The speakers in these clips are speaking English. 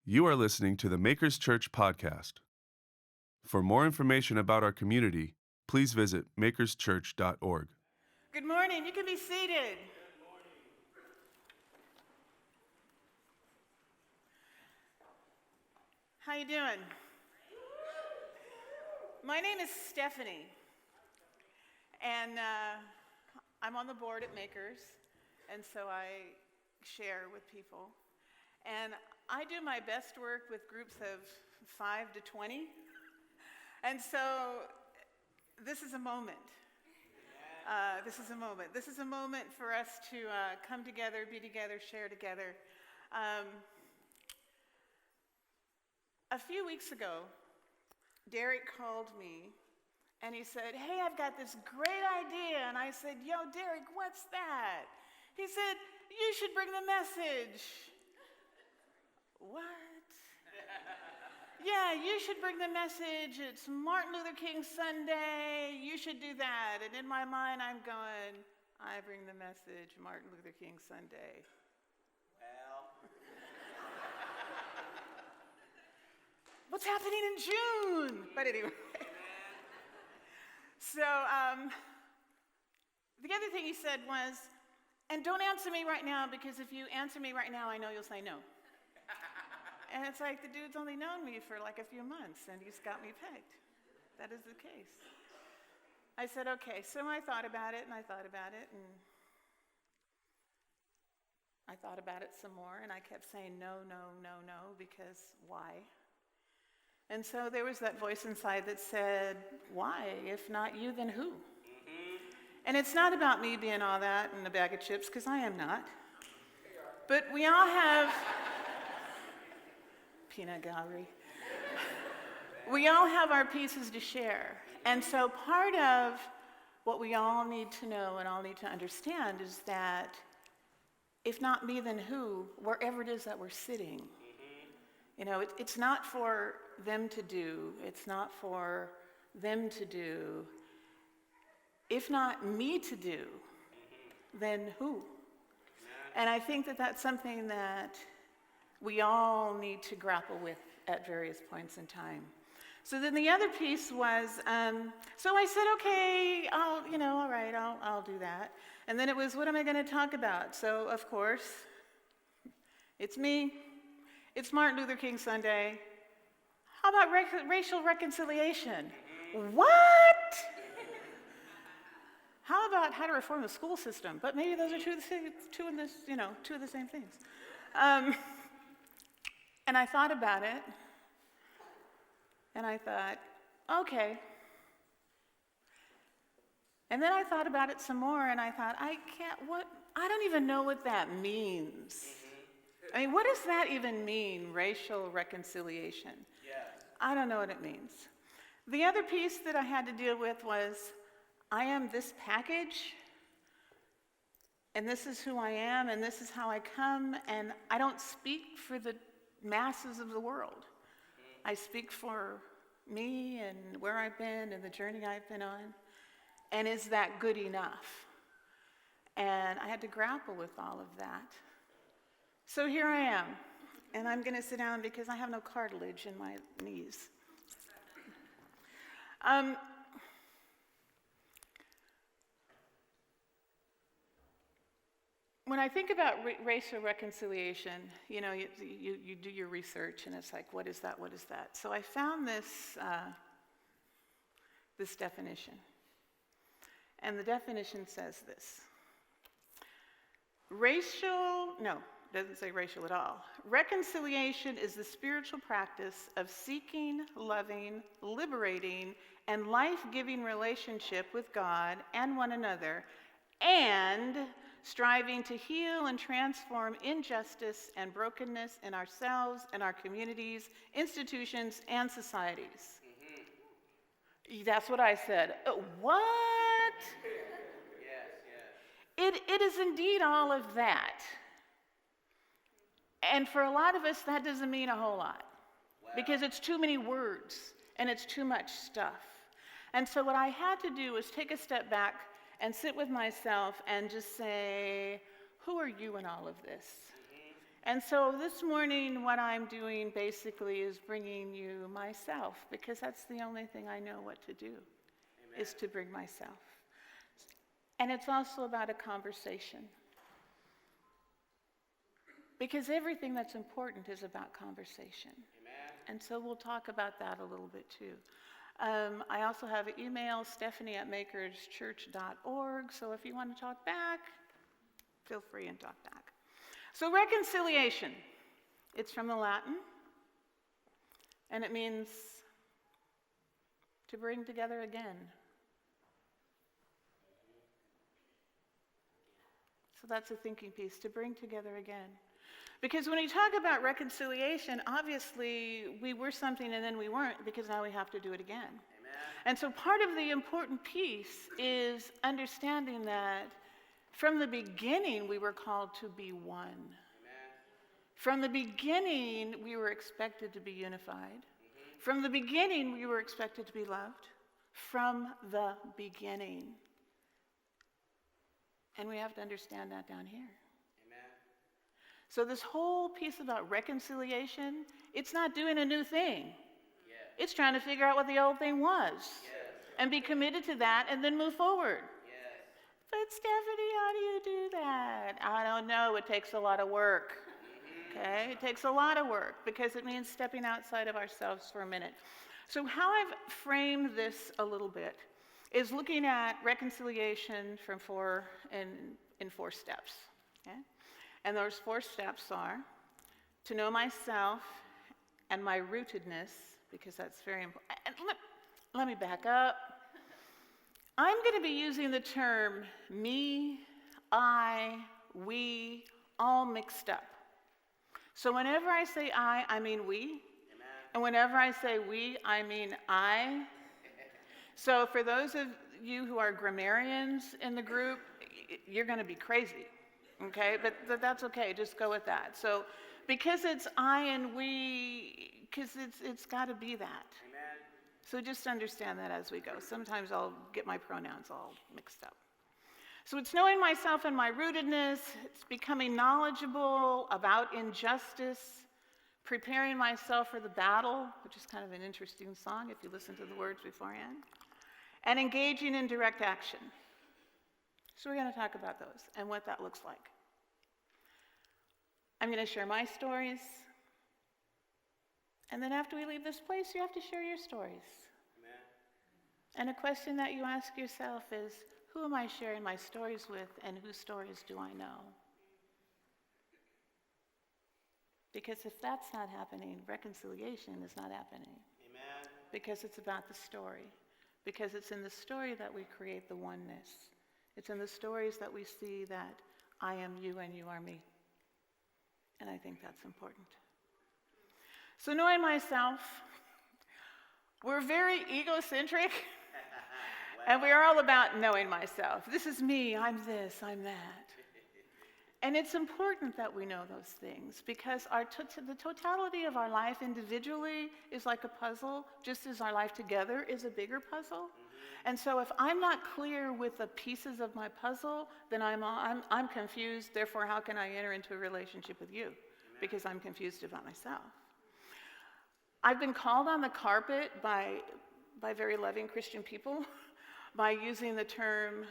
You are listening to the Makers Church podcast. For more information about our community, please visit makerschurch.org. Good morning. You can be seated. How you doing? My name is Stephanie, and I'm on the board at Makers, and so I share with people. And I do my best work with groups of 5 to 20, and so this is a moment. This is a moment. This is a moment for us to come together, be together, share together. A few weeks ago, Derek called me, and he said, "Hey, I've got this great idea." And I said, "Yo, Derek, what's that?" He said, "You should bring the message." What? Yeah, you should bring the message. It's Martin Luther King Sunday. You should do that. And in my mind, I'm going, I bring the message, Martin Luther King Sunday. Well. What's happening in June? But anyway. So the other thing he said was, and don't answer me right now, because if you answer me right now, I know you'll say no. And it's like, the dude's only known me for like a few months, and he's got me pegged. That is the case. I said, okay. So I thought about it, and I thought about it, and I thought about it some more, and I kept saying no, no, no, no, because why? And so there was that voice inside that said, why? If not you, then who? And it's not about me being all that and a bag of chips, because I am not. But we all have... peanut gallery. We all have our pieces to share. And so part of what we all need to know and all need to understand is that if not me, then who, wherever it is that we're sitting. You know, it's not for them to do. It's not for them to do. If not me to do, then who? And I think that that's something that we all need to grapple with at various points in time. So then the other piece was, so I said, okay, all right, I'll do that. And then it was, what am I going to talk about? So, of course, it's me. It's Martin Luther King Sunday. How about racial reconciliation? What? How about how to reform the school system? But maybe those are two of the same things. And I thought about it, and I thought, okay. And then I thought about it some more, and I thought, I don't even know what that means. I mean, what does that even mean, racial reconciliation? Yeah. I don't know what it means. The other piece that I had to deal with was, I am this package, and this is who I am, and this is how I come, and I don't speak for the masses of the world. I speak for me and where I've been and the journey I've been on. And is that good enough? And I had to grapple with all of that. So here I am. And I'm going to sit down because I have no cartilage in my knees. When I think about racial reconciliation, you do your research, and it's like, what is that? What is that? So I found this definition. And the definition says this. It doesn't say racial at all. Reconciliation is the spiritual practice of seeking, loving, liberating, and life-giving relationship with God and one another, and striving to heal and transform injustice and brokenness in ourselves and our communities, institutions, and societies. That's what I said. What? Yes. It is indeed all of that. And for a lot of us, that doesn't mean a whole lot. Wow. Because it's too many words and it's too much stuff. And so what I had to do was take a step back and sit with myself and just say, who are you in all of this? And so this morning, what I'm doing basically is bringing you myself, because that's the only thing I know what to do, is to bring myself. And it's also about a conversation. Because everything that's important is about conversation. And so we'll talk about that a little bit too. I also have an email, stephanie@makerschurch.org, so if you want to talk back, feel free and talk back. So reconciliation, it's from the Latin, and it means to bring together again. So that's a thinking piece, to bring together again. Because when we talk about reconciliation, obviously we were something and then we weren't, because now we have to do it again. Amen. And so part of the important piece is understanding that from the beginning we were called to be one. Amen. From the beginning we were expected to be unified. From the beginning we were expected to be loved. From the beginning. And we have to understand that down here. So this whole piece about reconciliation, it's not doing a new thing. Yeah. It's trying to figure out what the old thing was. Yes. And be committed to that and then move forward. Yes. But Stephanie, how do you do that? I don't know. It takes a lot of work. Okay? It takes a lot of work because it means stepping outside of ourselves for a minute. So how I've framed this a little bit is looking at reconciliation from in four steps. Okay? And those four steps are to know myself and my rootedness, because that's very important. And let me back up. I'm going to be using the term me, I, we, all mixed up. So whenever I say I mean we. Amen. And whenever I say we, I mean I. So for those of you who are grammarians in the group, you're going to be crazy. Okay, but that's okay, just go with that. So, because it's I and we, because it's got to be that. Amen. So just understand that as we go. Sometimes I'll get my pronouns all mixed up. So it's knowing myself and my rootedness, it's becoming knowledgeable about injustice, preparing myself for the battle, which is kind of an interesting song if you listen to the words beforehand, and engaging in direct action. So we're going to talk about those and what that looks like. I'm going to share my stories. And then after we leave this place, you have to share your stories. Amen. And a question that you ask yourself is, who am I sharing my stories with, and whose stories do I know? Because if that's not happening, reconciliation is not happening. Amen. Because it's about the story. Because it's in the story that we create the oneness. It's in the stories that we see that I am you and you are me. And I think that's important. So knowing myself, we're very egocentric. And we're all about knowing myself. This is me, I'm this, I'm that. And it's important that we know those things because the totality of our life individually is like a puzzle, just as our life together is a bigger puzzle. And so if I'm not clear with the pieces of my puzzle, then I'm confused. Therefore, how can I enter into a relationship with you? Because I'm confused about myself. I've been called on the carpet by very loving Christian people by using the term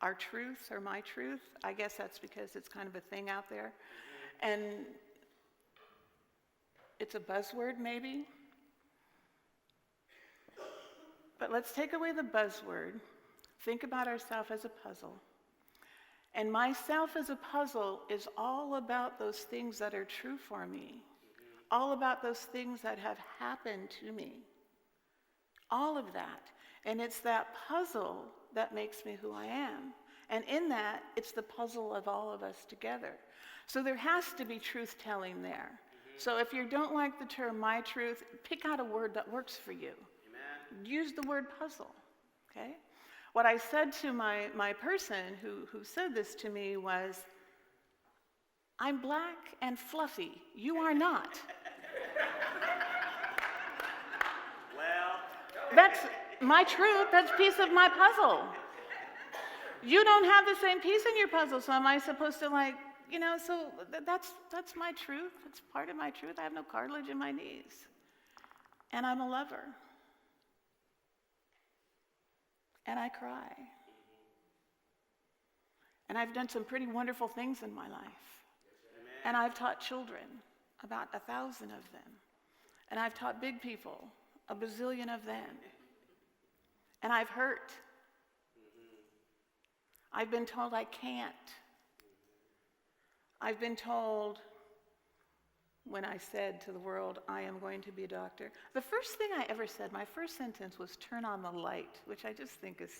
our truth or my truth. I guess that's because it's kind of a thing out there. And it's a buzzword maybe. But let's take away the buzzword, think about ourselves as a puzzle. And myself as a puzzle is all about those things that are true for me, all about those things that have happened to me, all of that. And it's that puzzle that makes me who I am. And in that, it's the puzzle of all of us together. So there has to be truth-telling there. So if you don't like the term my truth, pick out a word that works for you. Use the word puzzle, okay? What I said to my person who said this to me was, I'm black and fluffy. You are not. Well, that's my truth. That's a piece of my puzzle. You don't have the same piece in your puzzle, so am I supposed to so that's my truth. It's part of my truth. I have no cartilage in my knees. And I'm a lover. And I cry. And I've done some pretty wonderful things in my life. And I've taught children, about 1,000 of them. And I've taught big people, a bazillion of them. And I've hurt. I've been told I can't. I've been told, when I said to the world, I am going to be a doctor, the first thing I ever said, my first sentence was, turn on the light, which I just think is...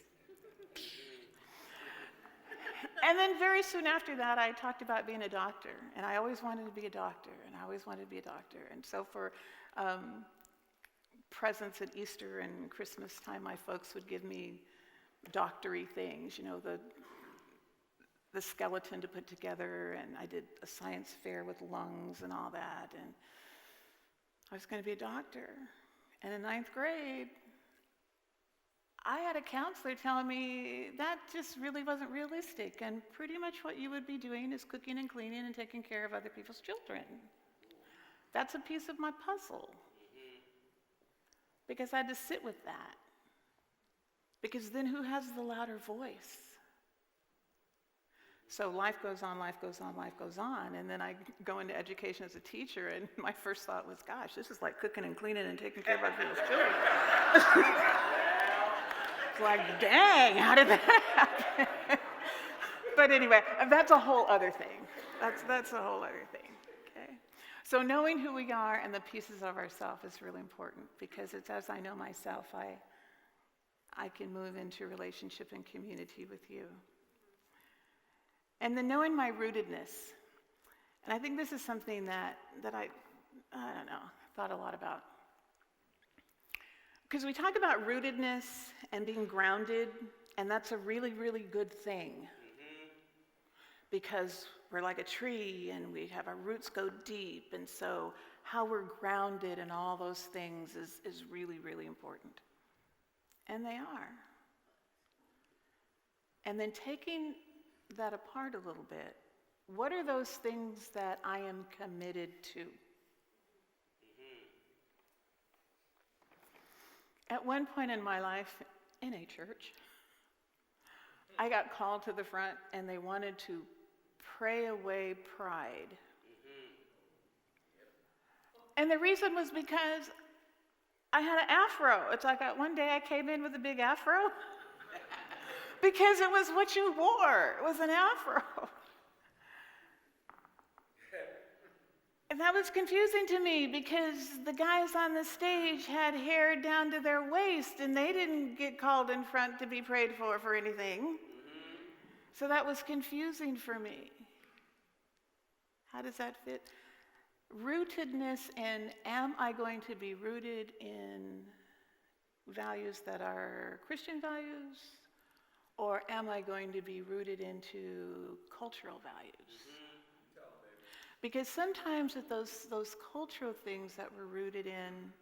And then very soon after that, I talked about being a doctor, and I always wanted to be a doctor, and I always wanted to be a doctor. And so for presents at Easter and Christmas time, my folks would give me doctory things, the skeleton to put together, and I did a science fair with lungs and all that, and I was going to be a doctor. And in 9th grade, I had a counselor telling me that just really wasn't realistic, and pretty much what you would be doing is cooking and cleaning and taking care of other people's children. That's a piece of my puzzle. Because I had to sit with that. Because then who has the louder voice? So life goes on, life goes on, life goes on, and then I go into education as a teacher, and my first thought was, gosh, this is like cooking and cleaning and taking care of other people's children. It's like, dang, how did that happen? But anyway, that's a whole other thing. That's a whole other thing, okay? So knowing who we are and the pieces of ourselves is really important, because it's as I know myself, I can move into relationship and community with you. And then knowing my rootedness. And I think this is something that I don't know, thought a lot about. Because we talk about rootedness and being grounded, and that's a really, really good thing. Because we're like a tree, and we have our roots go deep, and so how we're grounded and all those things is really, really important. And they are. And then taking that apart a little bit, what are those things that I am committed to? At one point in my life, in a church, I got called to the front, and they wanted to pray away pride. And the reason was because I had an afro. It's like one day I came in with a big afro because it was what you wore. It was an afro. And that was confusing to me because the guys on the stage had hair down to their waist, and they didn't get called in front to be prayed for anything. So that was confusing for me. How does that fit? Rootedness, and am I going to be rooted in values that are Christian values, or am I going to be rooted into cultural values? Because sometimes with those cultural things that we're rooted in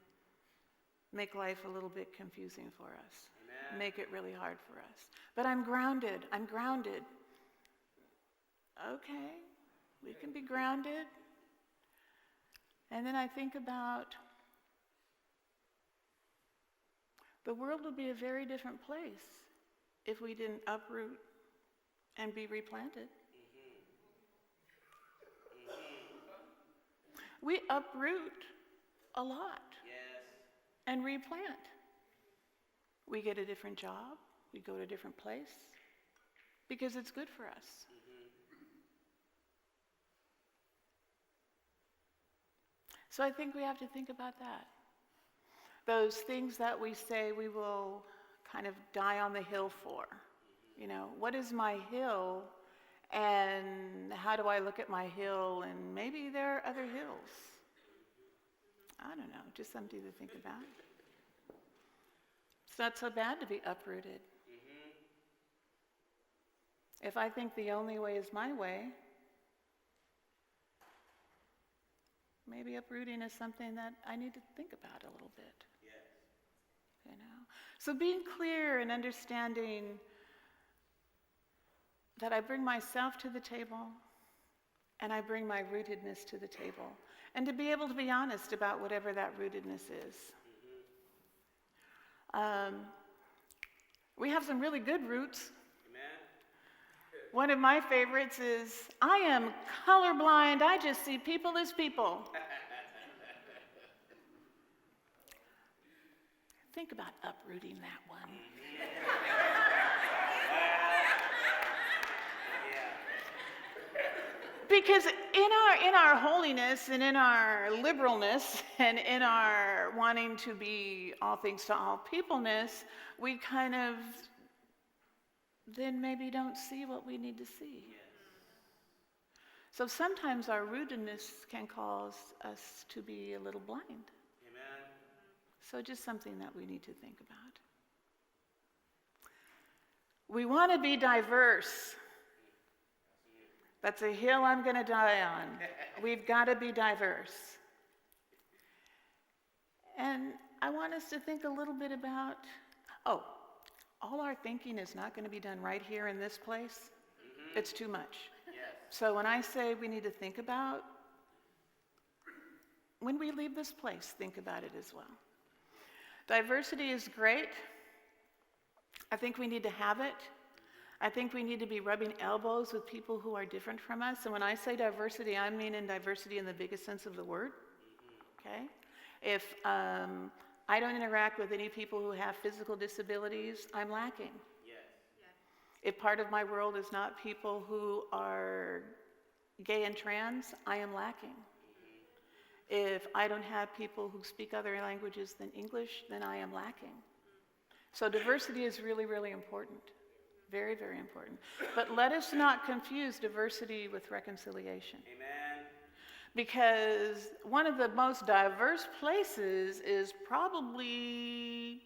make life a little bit confusing for us. Amen. Make it really hard for us. But I'm grounded. Okay, we can be grounded. And then I think about the world would be a very different place if we didn't uproot and be replanted. We uproot a lot. Yes. And replant. We get a different job. We go to a different place because it's good for us. So I think we have to think about that. Those things that we say we will kind of die on the hill for. What is my hill? And how do I look at my hill? And maybe there are other hills. I don't know, just something to think about. It's not so bad to be uprooted. If I think the only way is my way, maybe uprooting is something that I need to think about a little bit. Yes. So being clear and understanding that I bring myself to the table, and I bring my rootedness to the table. And to be able to be honest about whatever that rootedness is. We have some really good roots. Amen. One of my favorites is, I am colorblind, I just see people as people. Think about uprooting that one. Because in our holiness and in our liberalness and in our wanting to be all things to all peopleness, we kind of then maybe don't see what we need to see. So sometimes our rootedness can cause us to be a little blind. Amen. So just something that we need to think about. We want to be diverse. That's a hill I'm going to die on. We've got to be diverse. And I want us to think a little bit about, all our thinking is not going to be done right here in this place. It's too much. Yes. So when I say we need to think about, when we leave this place, think about it as well. Diversity is great. I think we need to have it. I think we need to be rubbing elbows with people who are different from us. And when I say diversity, I mean in diversity in the biggest sense of the word. Okay? If I don't interact with any people who have physical disabilities, I'm lacking. Yes. If part of my world is not people who are gay and trans, I am lacking. If I don't have people who speak other languages than English, then I am lacking. So diversity is really, really important. Very, very important. But let us not confuse diversity with reconciliation. Amen. Because one of the most diverse places is probably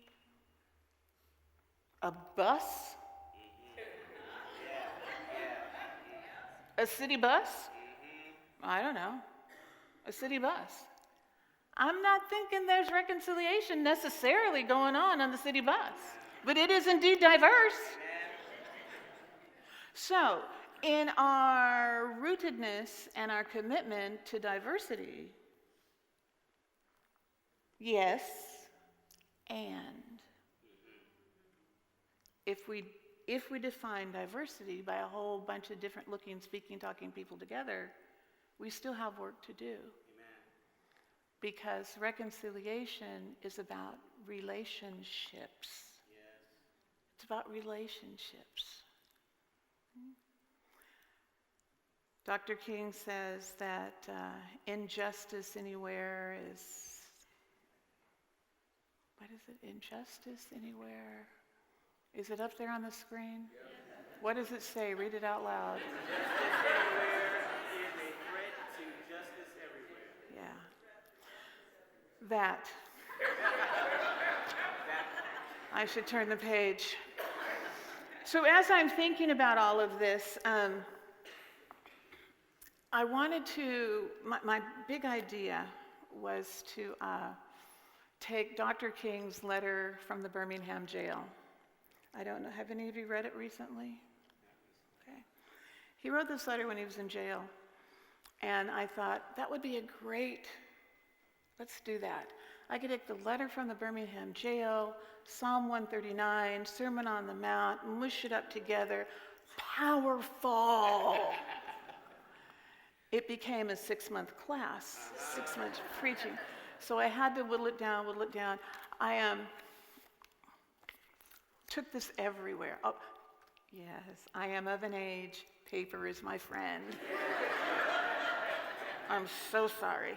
a bus. A city bus? I don't know. A city bus. I'm not thinking there's reconciliation necessarily going on the city bus. But it is indeed diverse. So, in our rootedness and our commitment to diversity, yes, and if we define diversity by a whole bunch of different looking, speaking, talking people together, we still have work to do. Amen. Because reconciliation is about relationships. Yes. It's about relationships. Dr. King says that injustice anywhere is, what is it? Injustice anywhere? Is it up there on the screen? Yes. What does it say? Read it out loud. Justice everywhere is a threat to justice everywhere. Yeah. That. I should turn the page. So as I'm thinking about all of this, I wanted to, my big idea was to take Dr. King's letter from the Birmingham jail. I don't know, have any of you read it recently? Okay. He wrote this letter when he was in jail, and I thought, that would be a great, let's do that. I could take the letter from the Birmingham jail, Psalm 139, Sermon on the Mount, mush it up together, powerful. It became a 6-month class, 6 months preaching. So I had to whittle it down. I took this everywhere. Oh, yes, I am of an age. Paper is my friend. I'm so sorry.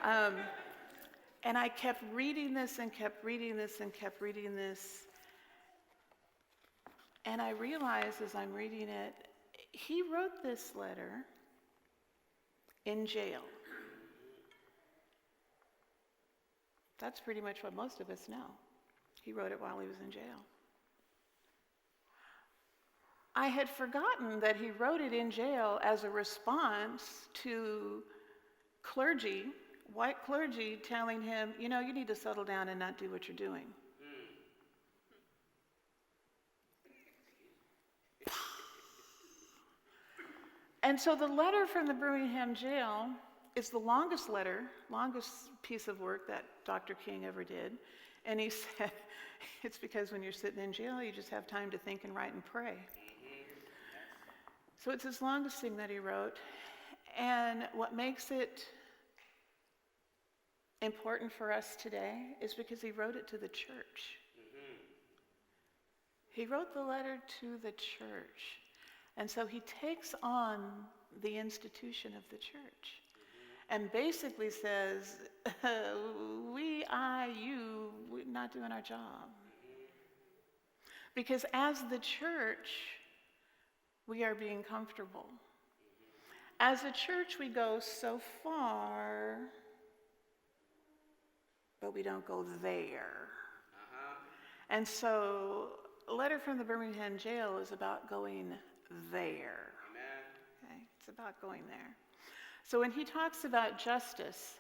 And I kept reading this and kept reading this and kept reading this. And I realized as I'm reading it, he wrote this letter in jail. That's pretty much what most of us know. He wrote it while he was in jail. I had forgotten that he wrote it in jail as a response to clergy, white clergy, telling him, you know, you need to settle down and not do what you're doing. And so the letter from the Birmingham jail is the longest piece of work that Dr. King ever did. And he said, it's because when you're sitting in jail, you just have time to think and write and pray. So it's his longest thing that he wrote. And what makes it important for us today is because he wrote it to the church. He wrote the letter to the church. And so he takes on the institution of the church and basically says, we're not doing our job. Because as the church, we are being comfortable. As a church, we go so far, but we don't go there. And so, a letter from the Birmingham jail is about going there. Okay? It's about going there. So when he talks about justice,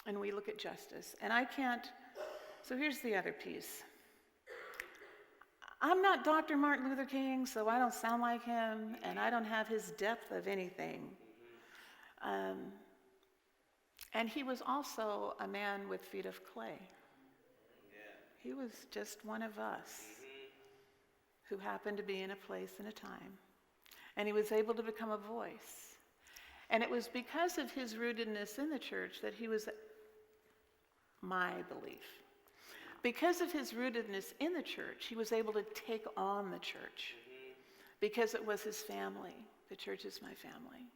and we look at justice, and so here's the other piece. I'm not Dr. Martin Luther King, so I don't sound like him, and I don't have his depth of anything. And he was also a man with feet of clay. He was just one of us who happened to be in a place and a time. And he was able to become a voice. And it was because of his rootedness in the church that he was, my belief, because of his rootedness in the church, he was able to take on the church because it was his family. The church is my family.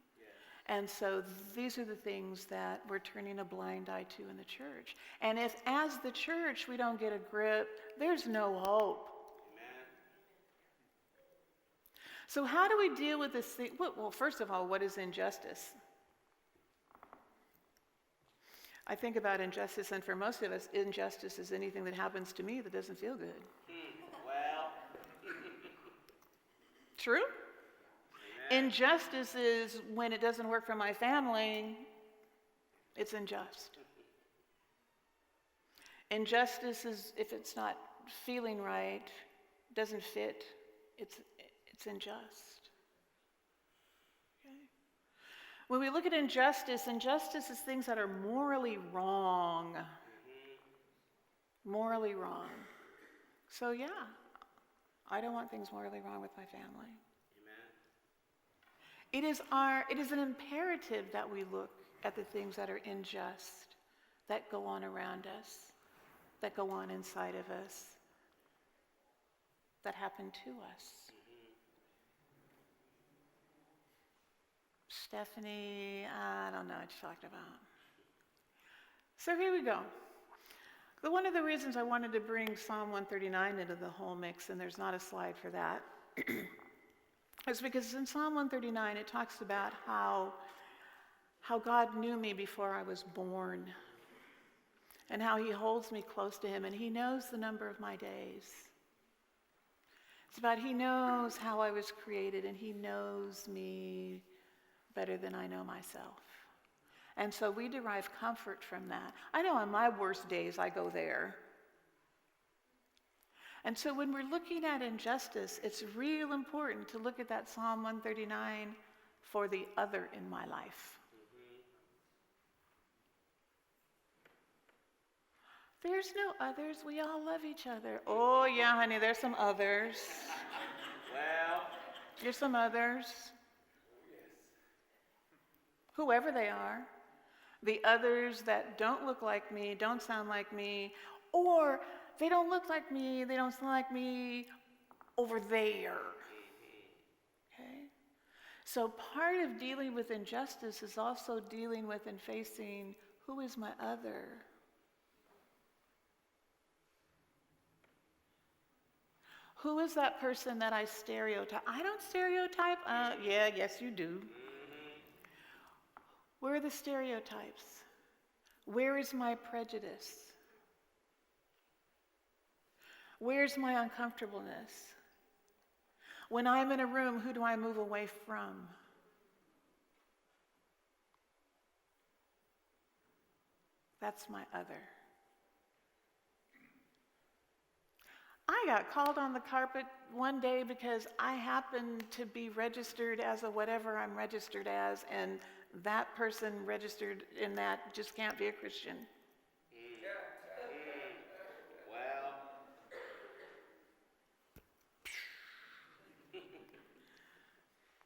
And so these are the things that we're turning a blind eye to in the church. And if, as the church, we don't get a grip, there's no hope. Amen. So how do we deal with this thing? Well, first of all, what is injustice? I think about injustice, and for most of us, injustice is anything that happens to me that doesn't feel good. Well. True? Amen. Injustice is when it doesn't work for my family, it's unjust. Injustice is if it's not feeling right, doesn't fit, it's unjust. Okay? When we look at injustice, injustice is things that are morally wrong. Morally wrong. So yeah, I don't want things morally wrong with my family. It is an imperative that we look at the things that are unjust, that go on around us, that go on inside of us, that happen to us. Stephanie, I don't know what you're talking about. So here we go. One of the reasons I wanted to bring Psalm 139 into the whole mix, and there's not a slide for that, is because in Psalm 139 it talks about how God knew me before I was born, and how he holds me close to him, and he knows the number of my days. It's about he knows how I was created, and he knows me better than I know myself. And so we derive comfort from that. I know on my worst days I go there. And so when we're looking at injustice, it's real important to look at that Psalm 139 for the other in my life. There's no others. We all love each other. Oh, yeah, honey, there's some others. Well. There's some others. Whoever they are. The others that don't look like me, don't sound like me, or they don't look like me, they don't sound like me over there. Okay? So part of dealing with injustice is also dealing with and facing who is my other. Who is that person that I stereotype? I don't stereotype. Yes, you do. Where are the stereotypes? Where is my prejudice? Where's my uncomfortableness? When I'm in a room, who do I move away from? That's my other. I got called on the carpet one day because I happened to be registered as a whatever I'm registered as, and that person registered in that just can't be a Christian. Well,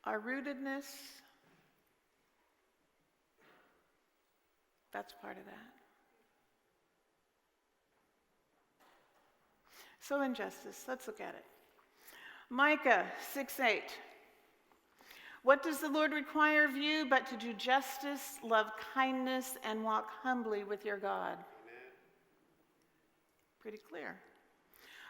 Our rootedness, that's part of that. So injustice, let's look at it. Micah 6:8. What does the Lord require of you but to do justice, love kindness, and walk humbly with your God? amen. Pretty clear.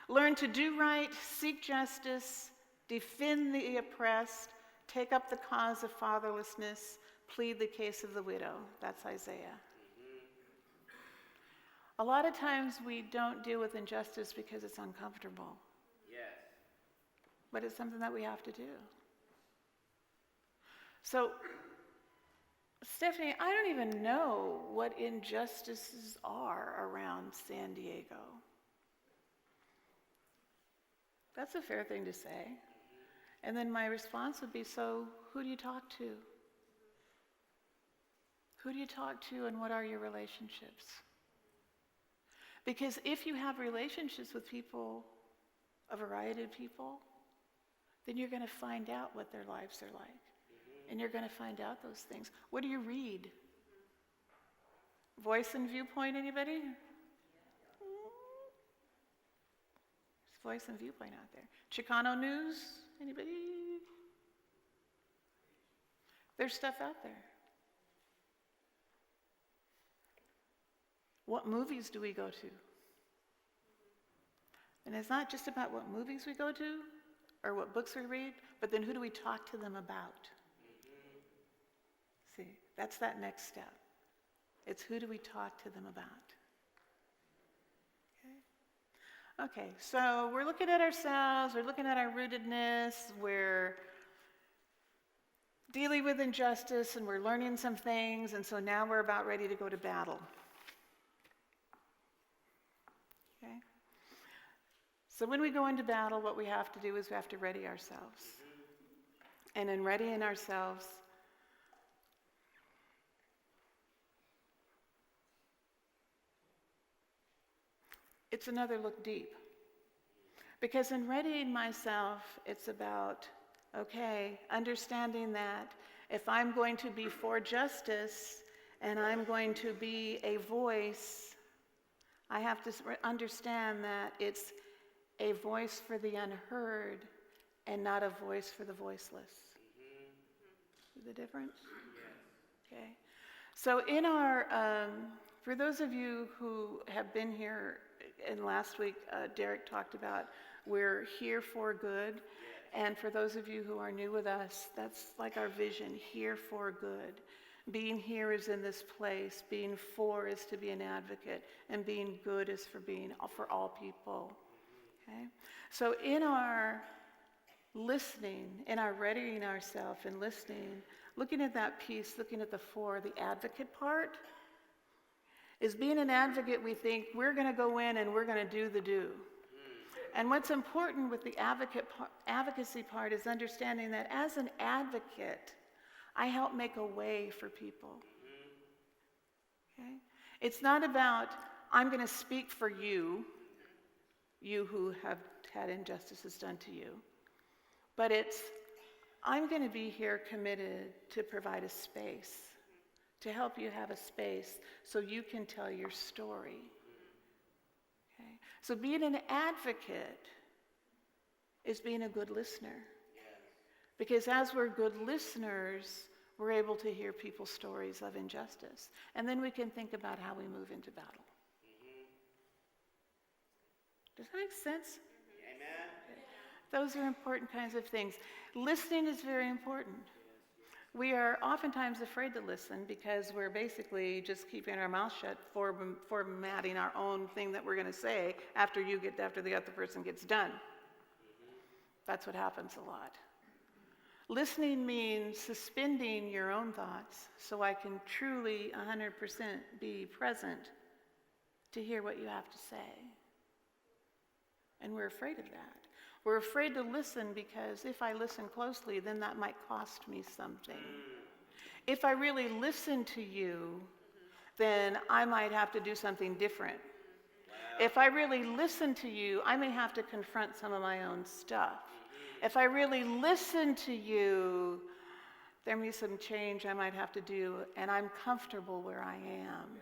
Learn to do right, seek justice, defend the oppressed, take up the cause of fatherlessness, plead the case of the widow. That's Isaiah. A lot of times we don't deal with injustice because it's uncomfortable, Yes. but it's something that we have to do. So, Stephanie, I don't even know what injustices are around San Diego. That's a fair thing to say. And then my response would be, so who do you talk to? Who do you talk to, and what are your relationships? Because if you have relationships with people, a variety of people, then you're going to find out what their lives are like. And you're going to find out those things. What do you read? Voice and Viewpoint, anybody? There's Voice and Viewpoint out there. Chicano News, anybody? There's stuff out there. What movies do we go to? And it's not just about what movies we go to or what books we read, but then who do we talk to them about? See, that's that next step. It's who do we talk to them about? Okay, so we're looking at ourselves, we're looking at our rootedness, we're dealing with injustice, and we're learning some things, and so now we're about ready to go to battle. Okay? So when we go into battle, what we have to do is we have to ready ourselves. And in readying ourselves, it's another look deep. Because in readying myself, it's about, okay, understanding that if I'm going to be for justice and I'm going to be a voice, I have to understand that it's a voice for the unheard and not a voice for the voiceless. See the difference? Okay. So in our, for those of you who have been here, and last week Derek talked about we're here for good, and for those of you who are new with us, that's like our vision, here for good. Being here is in this place, being for is to be an advocate, and being good is for being for all people. Okay? So in our listening, in our readying ourselves and listening, looking at that piece, looking at the for, the advocate part, is being an advocate, we think we're going to go in and we're going to do the do. And what's important with the advocacy part is understanding that as an advocate, I help make a way for people. Okay? It's not about, I'm going to speak for you, you who have had injustices done to you, but it's, I'm going to be here committed to provide a space, to help you have a space so you can tell your story. Okay? So being an advocate is being a good listener. Because as we're good listeners, we're able to hear people's stories of injustice. And then we can think about how we move into battle. Does that make sense? Amen. Those are important kinds of things. Listening is very important. We are oftentimes afraid to listen because we're basically just keeping our mouth shut, formatting our own thing that we're going to say after the other person gets done. That's what happens a lot. Listening means suspending your own thoughts so I can truly 100% be present to hear what you have to say. And we're afraid of that. We're afraid to listen because if I listen closely, then that might cost me something. If I really listen to you, then I might have to do something different. If I really listen to you, I may have to confront some of my own stuff. If I really listen to you, there may be some change I might have to do, and I'm comfortable where I am.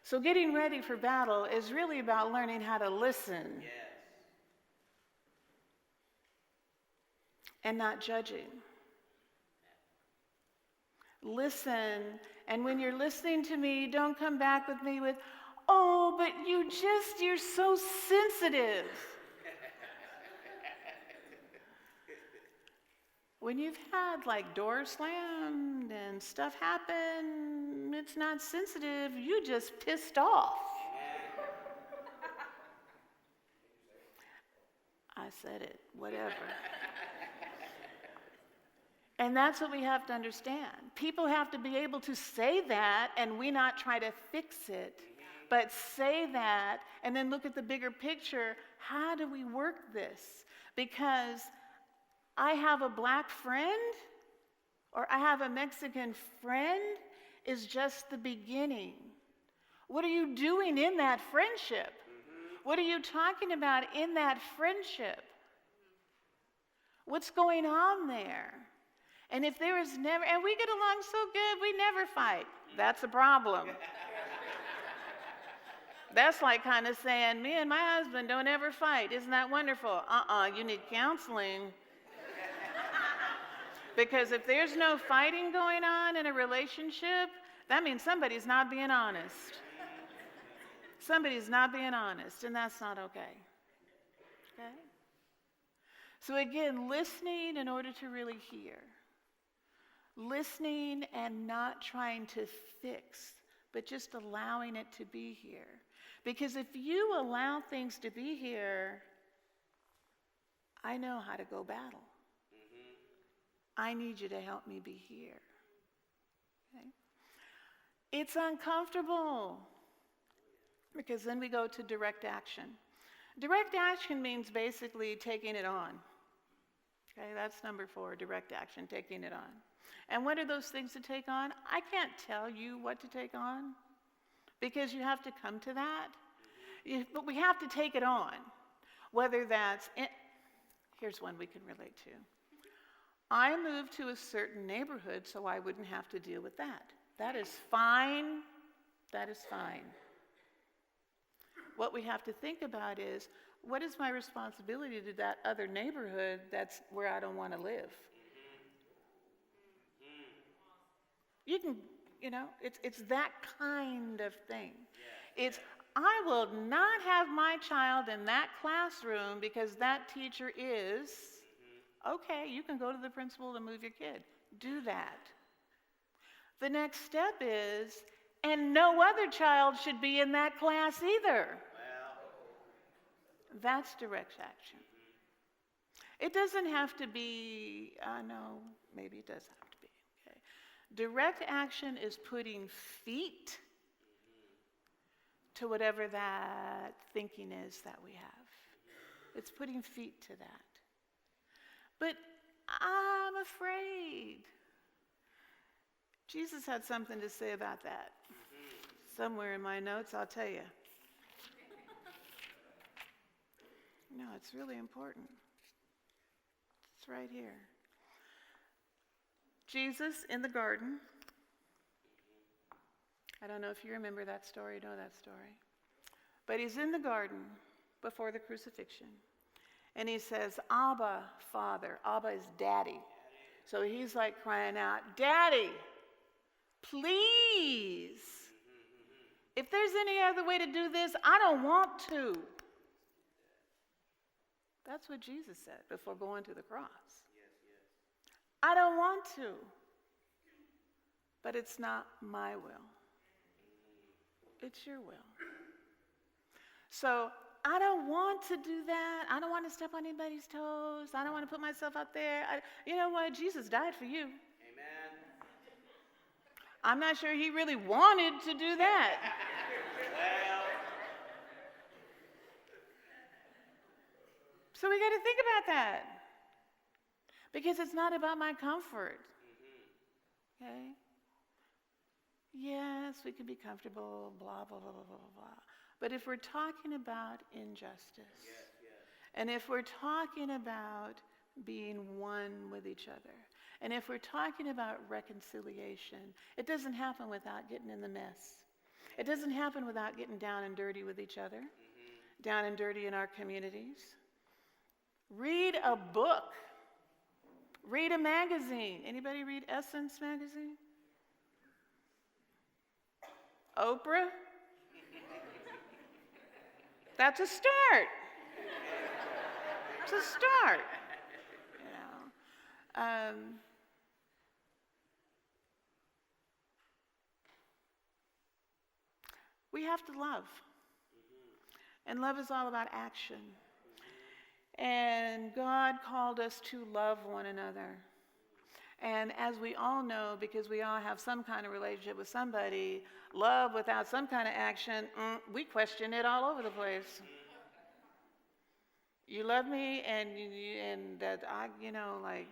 So getting ready for battle is really about learning how to listen and not judging. Listen, and when you're listening to me, don't come back with me with, oh, but you're so sensitive. When you've had like doors slammed and stuff happen, it's not sensitive, you just pissed off. I said it, whatever. And that's what we have to understand. People have to be able to say that and we not try to fix it, but say that and then look at the bigger picture. How do we work this? Because I have a black friend or I have a Mexican friend is just the beginning. What are you doing in that friendship? What are you talking about in that friendship? What's going on there? And if there is never, and we get along so good, we never fight. That's a problem. That's like kind of saying, me and my husband don't ever fight. Isn't that wonderful? You need counseling. Because if there's no fighting going on in a relationship, that means somebody's not being honest. Somebody's not being honest, and that's not okay. Okay? So again, listening in order to really hear. Listening and not trying to fix, but just allowing it to be here. Because if you allow things to be here, I know how to go battle. I need you to help me be here. Okay? It's uncomfortable because then we go to direct action. Direct action means basically taking it on. Okay, that's number 4, direct action, taking it on. And what are those things to take on? I can't tell you what to take on because you have to come to that. But we have to take it on. Whether that's, here's one we can relate to. I moved to a certain neighborhood so I wouldn't have to deal with that. That is fine. That is fine. What we have to think about is, what is my responsibility to that other neighborhood that's where I don't want to live? You can, it's that kind of thing. It's, I will not have my child in that classroom because that teacher is, okay, you can go to the principal to move your kid. Do that. The next step is, and no other child should be in that class either. That's direct action. It doesn't have to be, no, maybe it does have to be. Okay. Direct action is putting feet to whatever that thinking is that we have. It's putting feet to that. But I'm afraid. Jesus had something to say about that. Somewhere in my notes, I'll tell you. No, it's really important. It's right here. Jesus in the garden. I don't know if you remember that story, know that story. But he's in the garden before the crucifixion. And he says, Abba, Father. Abba is daddy. So he's like crying out, Daddy, please. If there's any other way to do this, I don't want to. That's what Jesus said before going to the cross. I don't want to. But it's not my will. It's your will. So I don't want to do that. I don't want to step on anybody's toes. I don't want to put myself out there. You know what? Jesus died for you. Amen. I'm not sure he really wanted to do that. So we got to think about that. Because it's not about my comfort. Okay? Yes, we can be comfortable, blah, blah, blah, blah, blah, blah. But if we're talking about injustice, and if we're talking about being one with each other, and if we're talking about reconciliation, it doesn't happen without getting in the mess. It doesn't happen without getting down and dirty with each other, down and dirty in our communities. Read a book. Read a magazine. Anybody read Essence magazine? Oprah? That's a start. It's a start. You know. We have to love. And love is all about action. And God called us to love one another. And as we all know, because we all have some kind of relationship with somebody, love without some kind of action, we question it all over the place. You love me, and that I, like,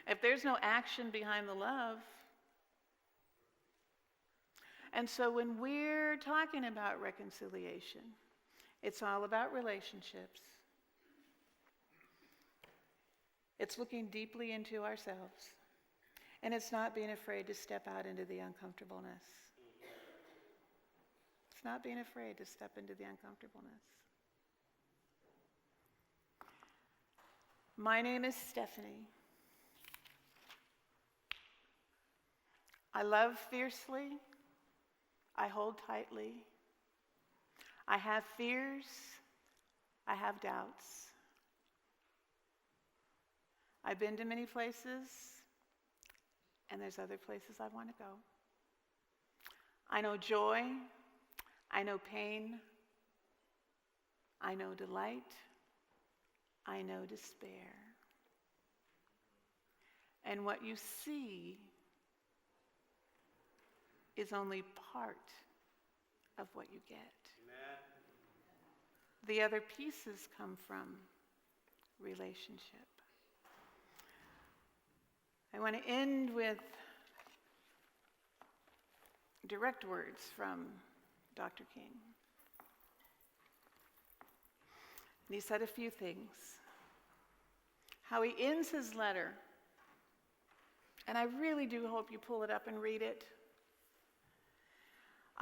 if there's no action behind the love. And so when we're talking about reconciliation, it's all about relationships. It's looking deeply into ourselves. And it's not being afraid to step out into the uncomfortableness. It's not being afraid to step into the uncomfortableness. My name is Stephanie. I love fiercely. I hold tightly. I have fears. I have doubts. I've been to many places, and there's other places I want to go. I know joy. I know pain. I know delight. I know despair. And what you see is only part of what you get. Amen. The other pieces come from relationship. I want to end with direct words from Dr. King. And he said a few things. How he ends his letter, and I really do hope you pull it up and read it.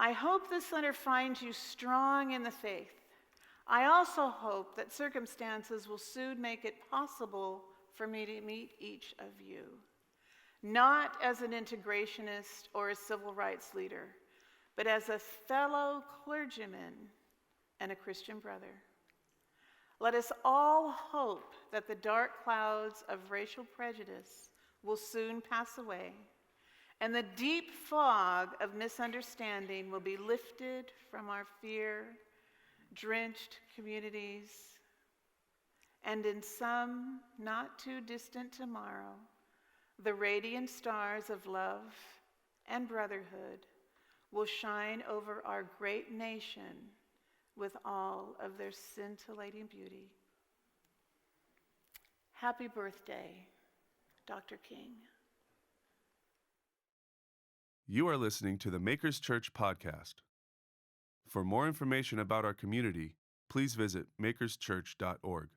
I hope this letter finds you strong in the faith. I also hope that circumstances will soon make it possible for me to meet each of you, not as an integrationist or a civil rights leader, but as a fellow clergyman and a Christian brother. Let us all hope that the dark clouds of racial prejudice will soon pass away, and the deep fog of misunderstanding will be lifted from our fear-drenched communities, and in some not too distant tomorrow, the radiant stars of love and brotherhood will shine over our great nation with all of their scintillating beauty. Happy birthday, Dr. King. You are listening to the Makers Church podcast. For more information about our community, please visit makerschurch.org.